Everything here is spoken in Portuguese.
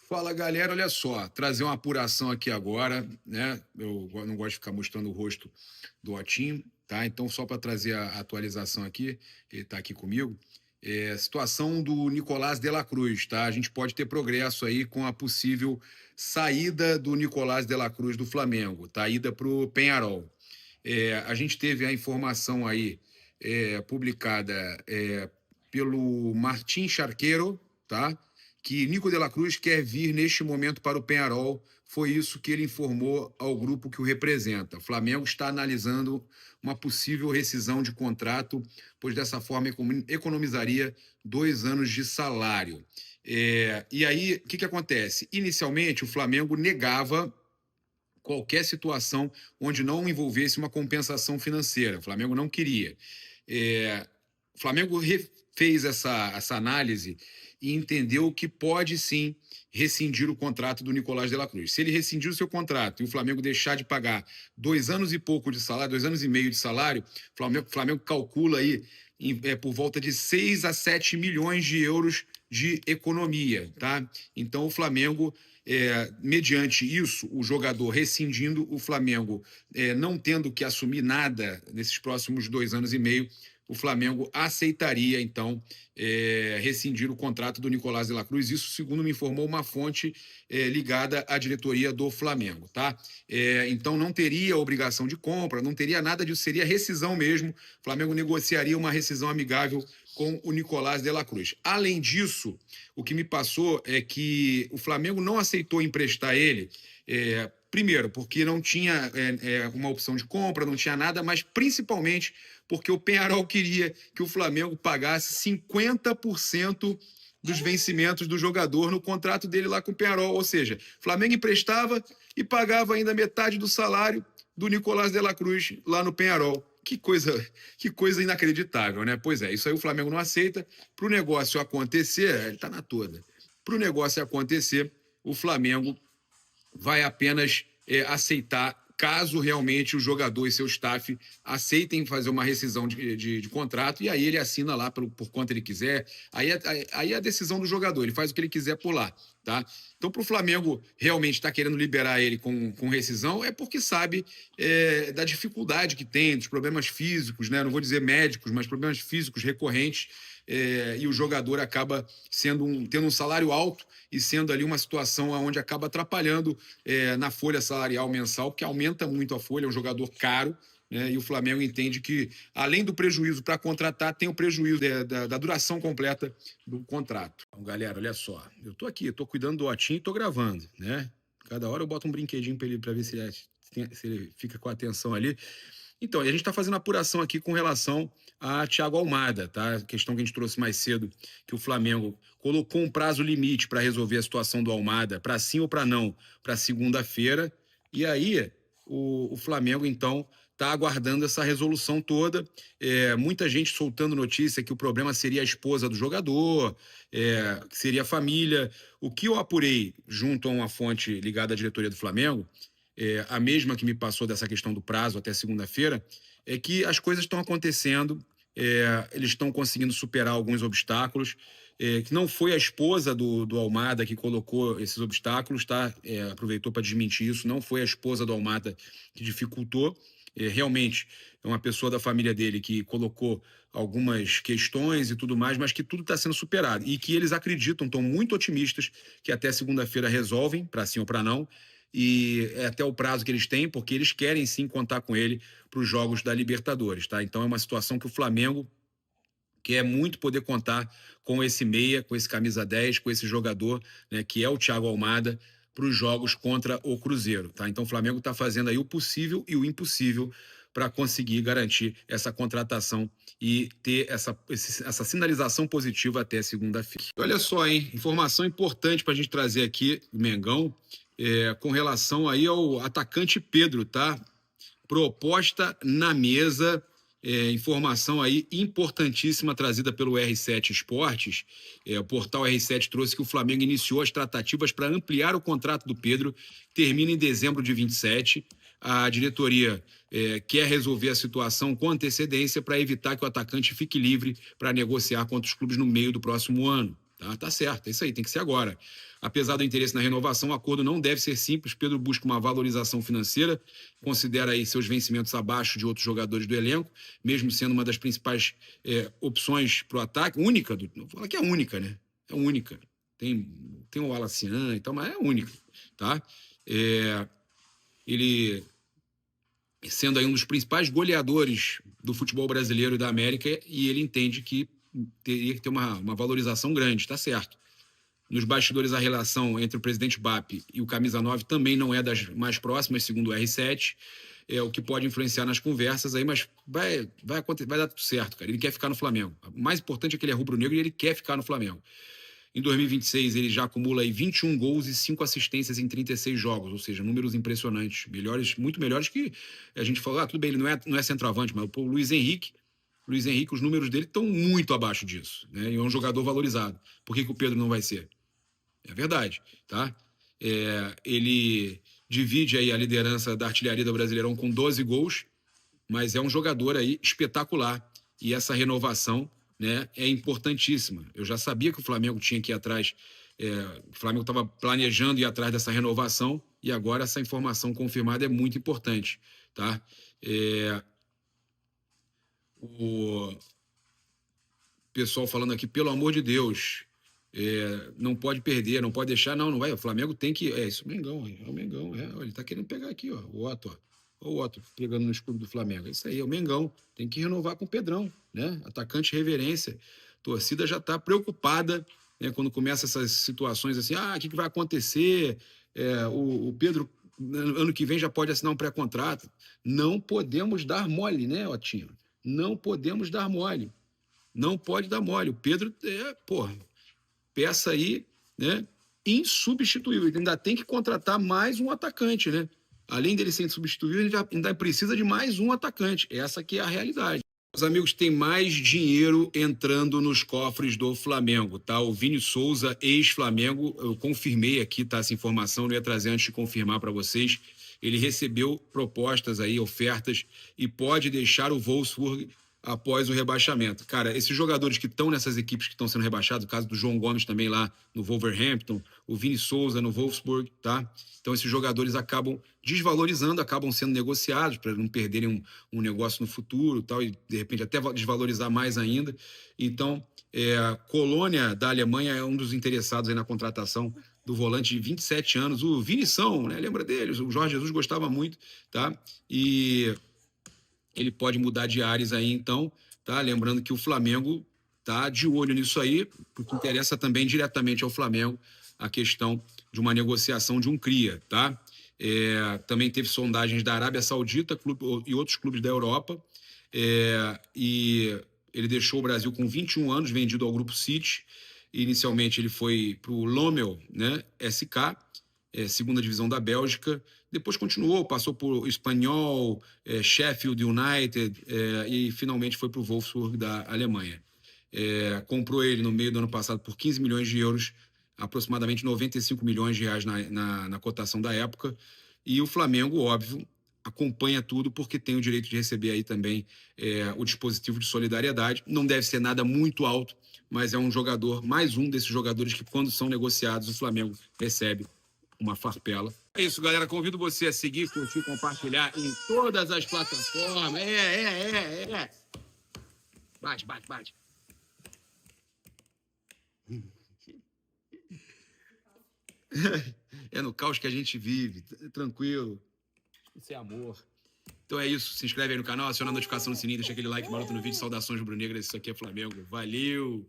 Fala, galera, olha só, trazer uma apuração aqui agora, né? Eu não gosto de ficar mostrando o rosto do Otinho, tá? Então, só para trazer a atualização aqui, ele está aqui comigo. Situação do Nicolás de la Cruz, tá? A gente pode ter progresso aí com a possível saída do Nicolás de la Cruz do Flamengo, tá? Ida para o Penharol. A gente teve a informação aí publicada pelo Martim Charqueiro, tá? Que Nico de la Cruz quer vir neste momento para o Penharol. Foi isso que ele informou ao grupo que o representa. O Flamengo está analisando uma possível rescisão de contrato, pois dessa forma economizaria 2 anos de salário. E aí, o que acontece? Inicialmente, o Flamengo negava qualquer situação onde não envolvesse uma compensação financeira. O Flamengo não queria. O Flamengo fez essa análise e entendeu que pode sim rescindir o contrato do Nicolás de la Cruz. Se ele rescindir o seu contrato e o Flamengo deixar de pagar 2 anos e pouco de salário, 2 anos e meio de salário, o Flamengo calcula aí por volta de 6 a 7 milhões de euros de economia, tá? Então o Flamengo, mediante isso, o jogador rescindindo, o Flamengo não tendo que assumir nada nesses próximos 2 anos e meio, o Flamengo aceitaria, então, rescindir o contrato do Nicolás de la Cruz. Isso, segundo me informou uma fonte ligada à diretoria do Flamengo, tá? Então, não teria obrigação de compra, não teria nada disso, seria rescisão mesmo. O Flamengo negociaria uma rescisão amigável com o Nicolás de la Cruz. Além disso, o que me passou é que o Flamengo não aceitou emprestar ele, primeiro, porque não tinha uma opção de compra, não tinha nada, mas principalmente porque o Penharol queria que o Flamengo pagasse 50% dos vencimentos do jogador no contrato dele lá com o Penharol. Ou seja, o Flamengo emprestava e pagava ainda metade do salário do Nicolás de la Cruz lá no Penharol. Que coisa inacreditável, né? Pois é, isso aí o Flamengo não aceita. Para o negócio acontecer, ele está na toda. Para o negócio acontecer, o Flamengo vai apenas aceitar caso realmente o jogador e seu staff aceitem fazer uma rescisão de contrato, e aí ele assina lá por quanto ele quiser. Aí é a decisão do jogador, ele faz o que ele quiser por lá, tá? Então, para o Flamengo realmente estar querendo liberar ele com rescisão, é porque sabe da dificuldade que tem, dos problemas físicos, né? Não vou dizer médicos, mas problemas físicos recorrentes, e o jogador acaba tendo um salário alto e sendo ali uma situação onde acaba atrapalhando na folha salarial mensal, que aumenta muito a folha, é um jogador caro, né? E o Flamengo entende que, além do prejuízo para contratar, tem o prejuízo da duração completa do contrato. Então, galera, olha só, eu estou aqui, estou cuidando do Otinho e estou gravando, né? Cada hora eu boto um brinquedinho para ele, para ver se ele fica com a atenção ali. Então, e a gente está fazendo apuração aqui com relação a Thiago Almada, tá? A questão que a gente trouxe mais cedo, que o Flamengo colocou um prazo limite para resolver a situação do Almada, para sim ou para não, para segunda-feira. E aí, o Flamengo, então, está aguardando essa resolução toda. Muita gente soltando notícia que o problema seria a esposa do jogador, que seria a família. O que eu apurei junto a uma fonte ligada à diretoria do Flamengo, a mesma que me passou dessa questão do prazo até segunda-feira, é que as coisas estão acontecendo, eles estão conseguindo superar alguns obstáculos, que não foi a esposa do Almada que colocou esses obstáculos, tá? Aproveitou para desmentir isso, não foi a esposa do Almada que dificultou, realmente é uma pessoa da família dele que colocou algumas questões e tudo mais, mas que tudo está sendo superado e que eles acreditam, estão muito otimistas que até segunda-feira resolvem, para sim ou para não, e é até o prazo que eles têm, porque eles querem sim contar com ele para os jogos da Libertadores, tá? Então é uma situação que o Flamengo quer muito poder contar com esse meia, com esse camisa 10, com esse jogador, né, que é o Thiago Almada, para os jogos contra o Cruzeiro, tá? Então o Flamengo está fazendo aí o possível e o impossível para conseguir garantir essa contratação e ter essa sinalização positiva até segunda-feira. Olha só, hein? Informação importante para a gente trazer aqui do Mengão, com relação aí ao atacante Pedro, tá? Proposta na mesa, informação aí importantíssima trazida pelo R7 Esportes. O portal R7 trouxe que o Flamengo iniciou as tratativas para ampliar o contrato do Pedro, termina em dezembro de 27. A diretoria quer resolver a situação com antecedência para evitar que o atacante fique livre para negociar com outros clubes no meio do próximo ano. Tá certo, é isso aí, tem que ser agora. Apesar do interesse na renovação, o acordo não deve ser simples. Pedro busca uma valorização financeira, considera aí seus vencimentos abaixo de outros jogadores do elenco, mesmo sendo uma das principais opções para o ataque. Única, não vou falar que é única, né? É única. Tem o Alacian e tal, mas é única, tá? Ele sendo aí um dos principais goleadores do futebol brasileiro e da América, e ele entende que teria que ter uma valorização grande, tá certo. Nos bastidores, a relação entre o presidente BAP e o Camisa 9 também não é das mais próximas, segundo o R7, o que pode influenciar nas conversas aí, mas vai dar tudo certo, cara. Ele quer ficar no Flamengo. O mais importante é que ele é rubro-negro e ele quer ficar no Flamengo. Em 2026, ele já acumula aí 21 gols e 5 assistências em 36 jogos, ou seja, números impressionantes, muito melhores que a gente falou. Tudo bem, ele não é centroavante, mas o Luiz Henrique, os números dele estão muito abaixo disso, né? E é um jogador valorizado. Por que o Pedro não vai ser? É verdade, tá? Ele divide aí a liderança da artilharia do Brasileirão com 12 gols, mas é um jogador aí espetacular. E essa renovação, né, é importantíssima. Eu já sabia que o Flamengo tinha que ir atrás, o Flamengo estava planejando ir atrás dessa renovação, e agora essa informação confirmada é muito importante, tá? O pessoal falando aqui, pelo amor de Deus, não pode perder, não pode deixar, não vai. O Flamengo tem que. Isso, o Mengão, é o Mengão, ele tá querendo pegar aqui, ó, o Otto, ó. O Otto pegando no escudo do Flamengo. É isso aí, é o Mengão. Tem que renovar com o Pedrão, né? Atacante reverência. A torcida já está preocupada, né, quando começa essas situações assim, o que vai acontecer? O Pedro, ano que vem, já pode assinar um pré-contrato. Não podemos dar mole, né, Otinho? Não podemos dar mole. Não pode dar mole. O Pedro peça aí, né, insubstituível. Ele ainda tem que contratar mais um atacante, né? Além dele ser insubstituível, ele ainda precisa de mais um atacante. Essa aqui é a realidade. Os amigos, tem mais dinheiro entrando nos cofres do Flamengo, tá? O Vini Souza, ex-Flamengo, eu confirmei aqui, tá? Essa informação, eu ia trazer antes de confirmar para vocês. Ele recebeu propostas aí, ofertas, e pode deixar o Wolfsburg após o rebaixamento. Cara, esses jogadores que estão nessas equipes que estão sendo rebaixados, o caso do João Gomes também lá no Wolverhampton, o Vini Souza no Wolfsburg, tá? Então esses jogadores acabam desvalorizando, acabam sendo negociados para não perderem um negócio no futuro, tal, e de repente até desvalorizar mais ainda. Então, a Colônia da Alemanha é um dos interessados aí na contratação do volante de 27 anos, o Vinição, né? Lembra deles? O Jorge Jesus gostava muito, tá? E ele pode mudar de ares aí, então, tá? Lembrando que o Flamengo tá de olho nisso aí, porque interessa também diretamente ao Flamengo a questão de uma negociação de um cria, tá? Também teve sondagens da Arábia Saudita e outros clubes da Europa, e ele deixou o Brasil com 21 anos, vendido ao Grupo City. Inicialmente ele foi para o Lommel, né, SK, segunda divisão da Bélgica. Depois continuou, passou por Espanhol, Sheffield United, e finalmente foi para o Wolfsburg da Alemanha. Comprou ele no meio do ano passado por 15 milhões de euros, aproximadamente 95 milhões de reais na cotação da época. E o Flamengo, óbvio, acompanha tudo porque tem o direito de receber aí também o dispositivo de solidariedade. Não deve ser nada muito alto, mas é um jogador, mais um desses jogadores que, quando são negociados, o Flamengo recebe uma farpela. É isso, galera. Convido você a seguir, curtir, compartilhar em todas as plataformas. Bate. É no caos que a gente vive, tranquilo. Isso é amor. Então é isso. Se inscreve aí no canal, aciona a notificação no sininho, deixa aquele like maroto no vídeo. Saudações rubro-negras. Isso aqui é Flamengo. Valeu!